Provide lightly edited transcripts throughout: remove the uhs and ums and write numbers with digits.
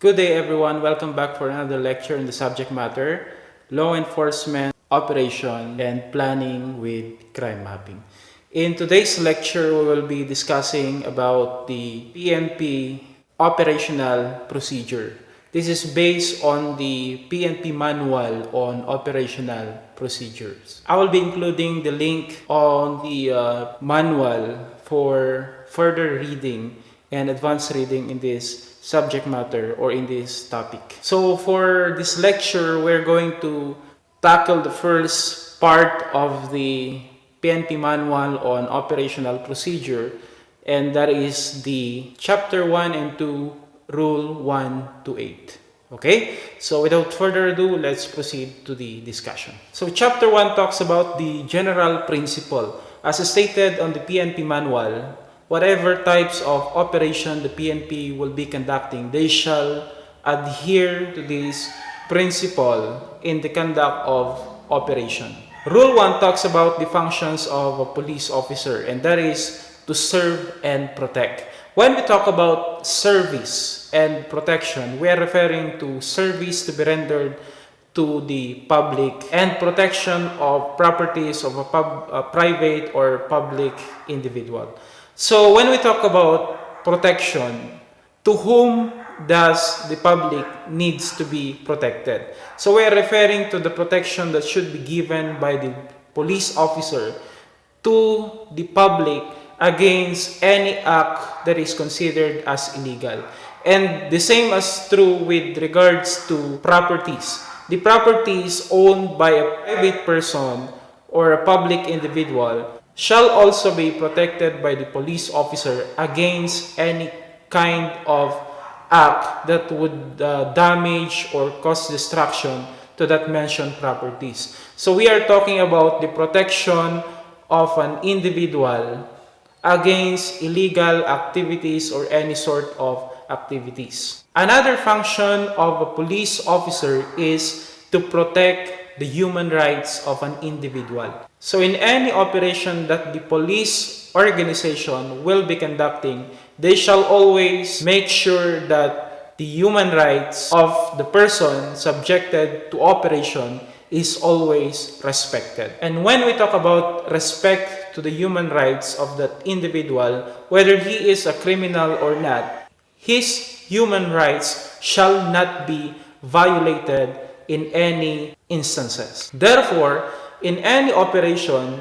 Good day everyone, welcome back for another lecture in the subject matter, Law Enforcement, Operation, and Planning with Crime Mapping. In today's lecture, we will be discussing about the PNP operational procedure. This is based on the PNP Manual on operational procedures. I will be including the link on the manual for further reading and advanced reading in this subject matter or in this topic. So for this lecture, we're going to tackle the first part of the PNP Manual on operational procedure, and that is the Chapter 1 and 2, Rule 1 to 8. Okay, so without further ado, let's proceed to the discussion. So Chapter 1 talks about the general principle. As stated on the PNP Manual, whatever types of operation the PNP will be conducting, they shall adhere to this principle in the conduct of operation. Rule 1 talks about the functions of a police officer, and that is to serve and protect. When we talk about service and protection, we are referring to service to be rendered to the public and protection of properties of a private or public individual. So when we talk about protection, to whom does the public needs to be protected? So we are referring to the protection that should be given by the police officer to the public against any act that is considered as illegal. And the same as true with regards to properties. The properties owned by a private person or a public individual shall also be protected by the police officer against any kind of act that would damage or cause destruction to that mentioned properties. So we are talking about the protection of an individual against illegal activities or any sort of activities. Another function of a police officer is to protect the human rights of an individual. So in any operation that the police organization will be conducting, they shall always make sure that the human rights of the person subjected to operation is always respected. And when we talk about respect to the human rights of that individual, whether he is a criminal or not, his human rights shall not be violated in any instances. Therefore, in any operation,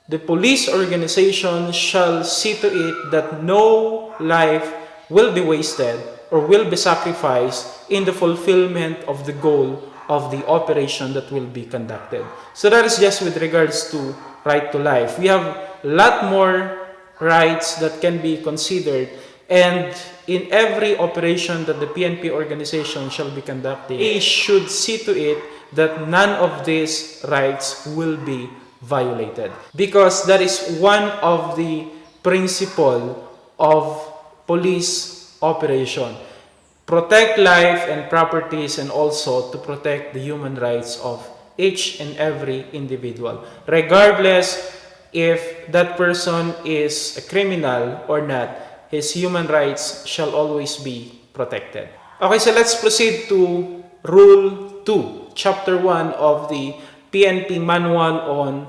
the police organization shall see to it that no life will be wasted or will be sacrificed in the fulfillment of the goal of the operation that will be conducted. So that is just with regards to right to life. We have a lot more rights that can be considered, and in every operation that the PNP organization shall be conducting, they should see to it that none of these rights will be violated. Because that is one of the principle of police operation. Protect life and properties, and also to protect the human rights of each and every individual, regardless if that person is a criminal or not. His human rights shall always be protected. Okay, so let's proceed to Rule 2, Chapter 1 of the PNP Manual on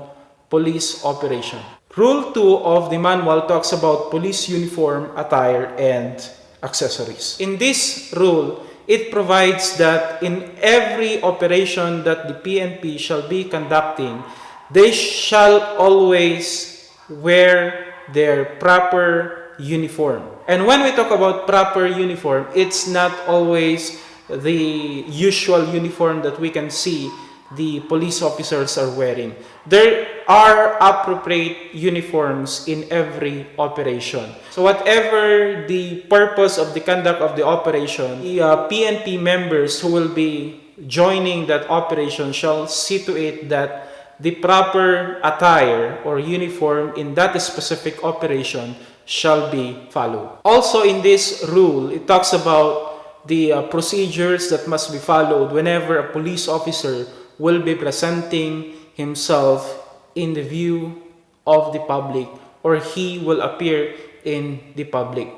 Police Operation. Rule 2 of the manual talks about police uniform, attire, and accessories. In this rule, it provides that in every operation that the PNP shall be conducting, they shall always wear their proper uniform. And when we talk about proper uniform, it's not always the usual uniform that we can see the police officers are wearing. There are appropriate uniforms in every operation. So whatever the purpose of the conduct of the operation, the PNP members who will be joining that operation shall see to it that the proper attire or uniform in that specific operation shall be followed. Also in this rule, it talks about the procedures that must be followed whenever a police officer will be presenting himself in the view of the public, or he will appear in the public.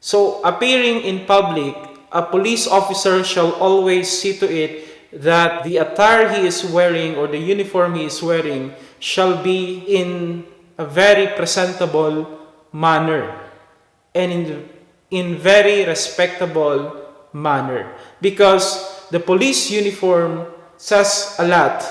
So appearing in public a police officer shall always see to it that the attire he is wearing or the uniform he is wearing shall be in a very presentable manner and in very respectable manner, because the police uniform says a lot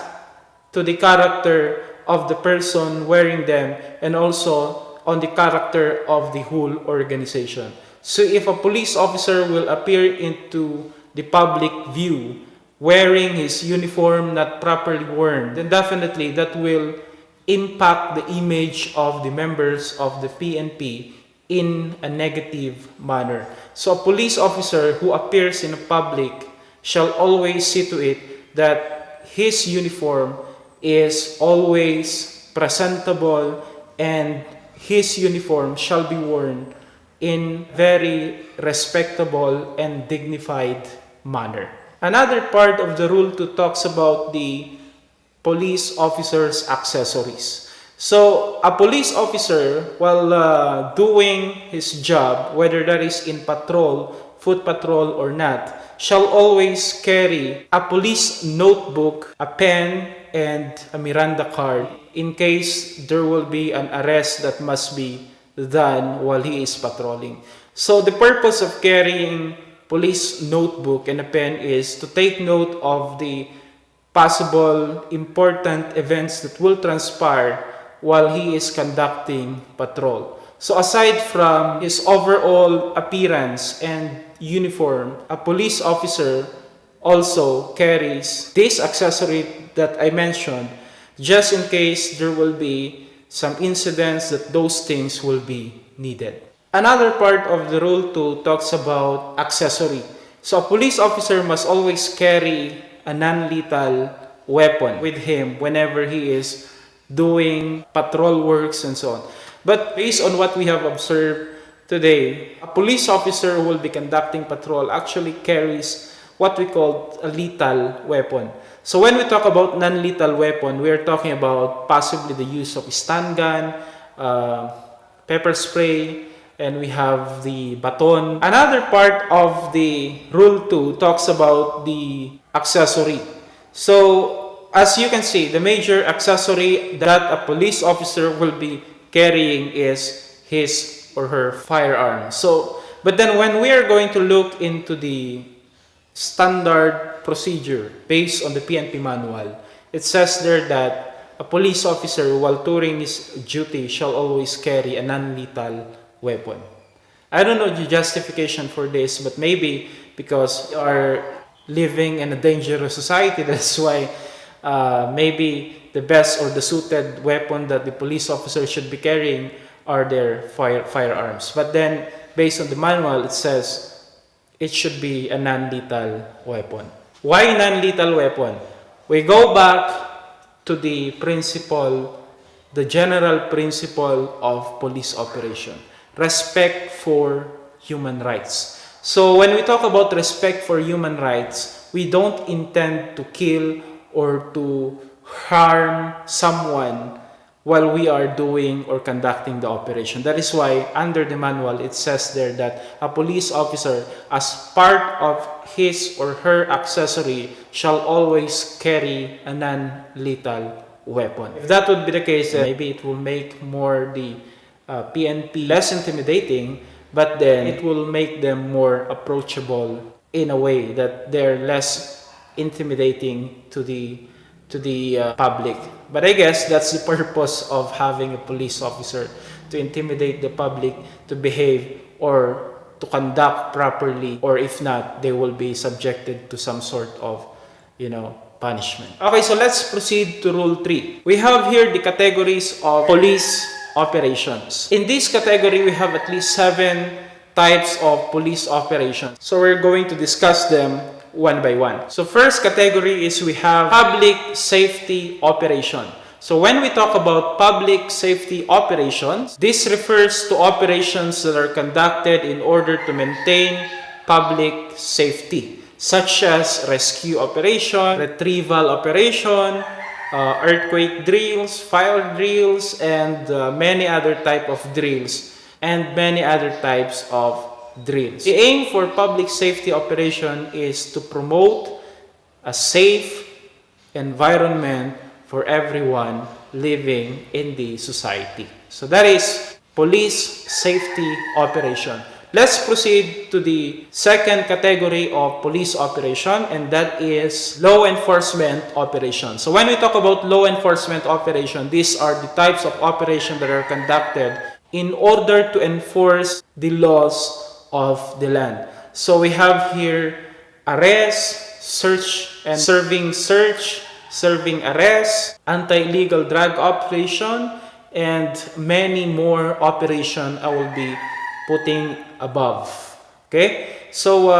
to the character of the person wearing them and also on the character of the whole organization. So if a police officer will appear into the public view wearing his uniform not properly worn, then definitely that will impact the image of the members of the PNP in a negative manner. So a police officer who appears in the public shall always see to it that his uniform is always presentable and his uniform shall be worn in very respectable and dignified manner. Another part of the Rule 2 talks about the police officer's accessories. So, a police officer, while doing his job, whether that is in patrol, foot patrol or not, shall always carry a police notebook, a pen, and a Miranda card in case there will be an arrest that must be done while he is patrolling. So, the purpose of carrying police notebook and a pen is to take note of the possible important events that will transpire while he is conducting patrol. So aside from his overall appearance and uniform, a police officer also carries this accessory that I mentioned just in case there will be some incidents that those things will be needed. Another part of the Rule 2 talks about accessory. So a police officer must always carry a non-lethal weapon with him whenever he is doing patrol works and so on. But based on what we have observed today, a police officer who will be conducting patrol actually carries what we call a lethal weapon. So when we talk about non-lethal weapon, we are talking about possibly the use of stun gun, pepper spray, and we have the baton. Another part of the Rule 2 talks about the accessory. So, as you can see, the major accessory that a police officer will be carrying is his or her firearm. So, but then when we are going to look into the standard procedure based on the PNP Manual, it says there that a police officer while doing his duty shall always carry a non-lethal weapon. I don't know the justification for this, but maybe because we are living in a dangerous society, that's why maybe the best or the suited weapon that the police officer should be carrying are their firearms. But then, based on the manual, it says it should be a non-lethal weapon. Why non-lethal weapon? We go back to the principle, the general principle of police operation. Respect for human rights. So when we talk about respect for human rights, we don't intend to kill or to harm someone while we are doing or conducting the operation. That is why under the manual it says there that a police officer, as part of his or her accessory, shall always carry a non-lethal weapon. If that would be the case, then maybe it will make more the PNP less intimidating, but then it will make them more approachable in a way that they're less intimidating to the public. But I guess that's the purpose of having a police officer, to intimidate the public to behave or to conduct properly, or if not, they will be subjected to some sort of, punishment. Okay, so let's proceed to Rule 3. We have here the categories of police operations. In this category, we have at least 7 types of police operations. So we're going to discuss them one by one. So first category is we have public safety operation. So when we talk about public safety operations, this refers to operations that are conducted in order to maintain public safety, such as rescue operation, retrieval operation, earthquake drills, fire drills, and many other type of drills, and many other types of drills. The aim for public safety operation is to promote a safe environment for everyone living in the society. So that is police safety operation. Let's proceed to the second category of police operation, and that is law enforcement operation. So when we talk about law enforcement operation, these are the types of operation that are conducted in order to enforce the laws of the land. So we have here arrest, search and serving arrest, anti-illegal drug operation, and many more operation I will be putting above. Okay, so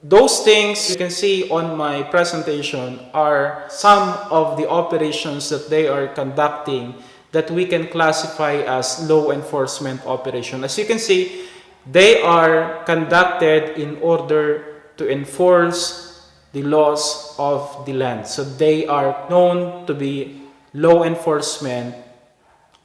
those things you can see on my presentation are some of the operations that they are conducting that we can classify as law enforcement operation. As you can see, they are conducted in order to enforce the laws of the land. So they are known to be law enforcement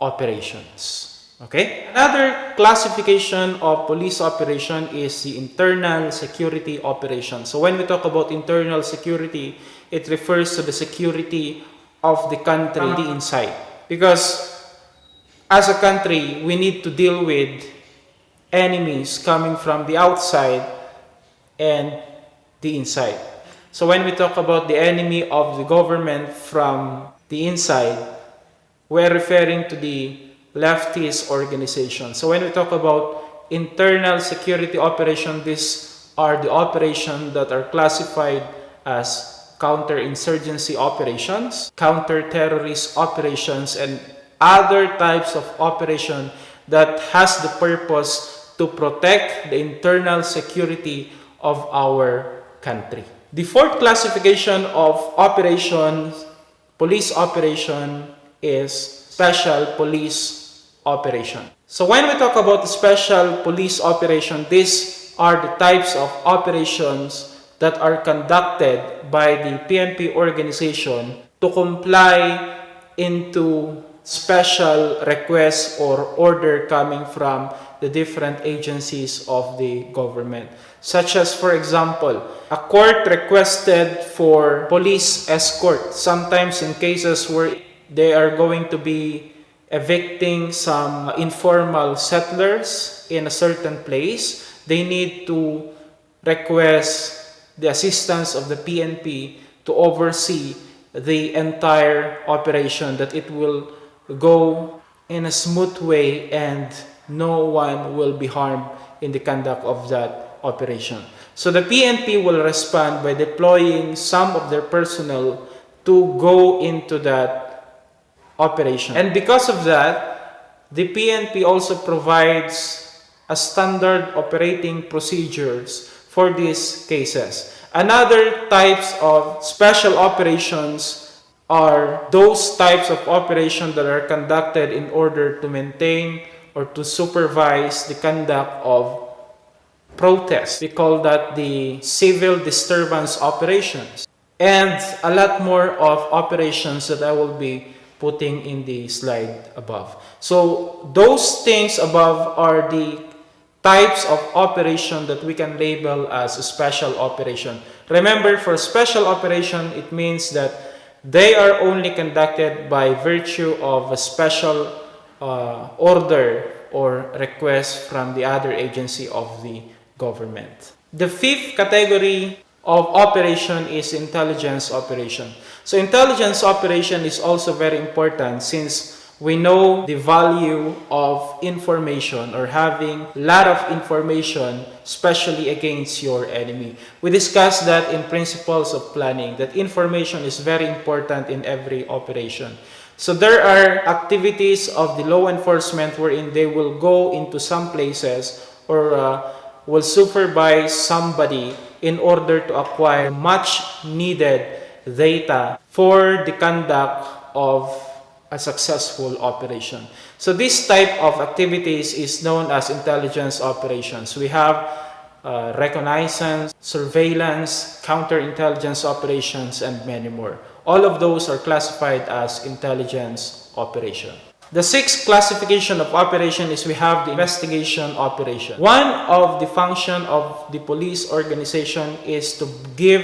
operations. Okay? Another classification of police operation is the internal security operation. So when we talk about internal security, it refers to the security of the country, the inside. Because as a country, we need to deal with enemies coming from the outside and the inside. So when we talk about the enemy of the government from the inside, we're referring to the leftist organization. So when we talk about internal security operation, these are the operations that are classified as counter-insurgency operations, counter-terrorist operations, and other types of operation that has the purpose to protect the internal security of our country. The fourth classification of operations, police operation, is special police operation. So when we talk about the special police operation, these are the types of operations that are conducted by the PNP organization to comply into special requests or order coming from the different agencies of the government. Such as, for example, a court requested for police escort, sometimes in cases where they are going to be evicting some informal settlers in a certain place. They need to request the assistance of the PNP to oversee the entire operation, that it will go in a smooth way and no one will be harmed in the conduct of that operation. So the PNP will respond by deploying some of their personnel to go into that operation. And because of that, the PNP also provides a standard operating procedures for these cases. Another types of special operations are those types of operations that are conducted in order to maintain or to supervise the conduct of protests. We call that the civil disturbance operations. And a lot more of operations that I will be putting in the slide above. So those things above are the types of operation that we can label as a special operation. Remember, for special operation, it means that they are only conducted by virtue of a special order or request from the other agency of the government. The fifth category of operation is intelligence operation. So intelligence operation is also very important, since we know the value of information or having a lot of information, especially against your enemy. We discussed that in principles of planning, that information is very important in every operation. So there are activities of the law enforcement wherein they will go into some places or will supervise somebody in order to acquire much needed data for the conduct of a successful operation. So this type of activities is known as intelligence operations. We have reconnaissance, surveillance, counterintelligence operations, and many more. All of those are classified as intelligence operation. The sixth classification of operation is we have the investigation operation. One of the function of the police organization is to give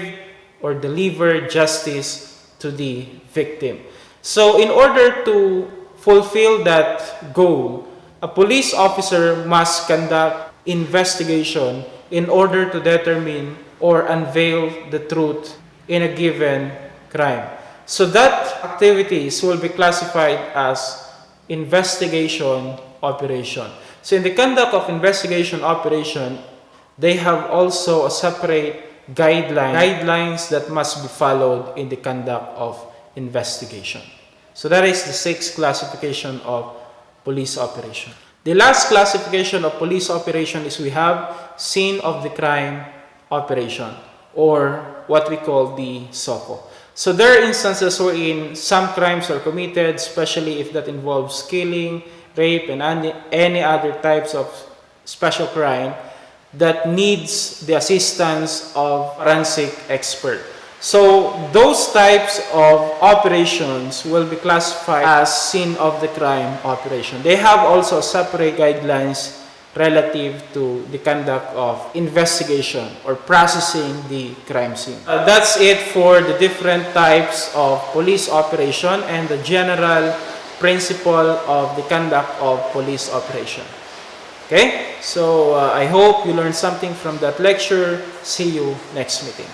or deliver justice to the victim. So in order to fulfill that goal, a police officer must conduct investigation in order to determine or unveil the truth in a given crime. So that activities will be classified as investigation operation. So in the conduct of investigation operation, they have also a separate guidelines that must be followed in the conduct of investigation. So that is the sixth classification of police operation. The last classification of police operation is we have scene of the crime operation, or what we call the SOCO. So there are instances wherein some crimes are committed, especially if that involves killing, rape, and any other types of special crime that needs the assistance of forensic expert. So those types of operations will be classified as scene of the crime operation. They have also separate guidelines relative to the conduct of investigation or processing the crime scene. That's it for the different types of police operation and the general principle of the conduct of police operation. Okay, so I hope you learned something from that lecture. See you next meeting.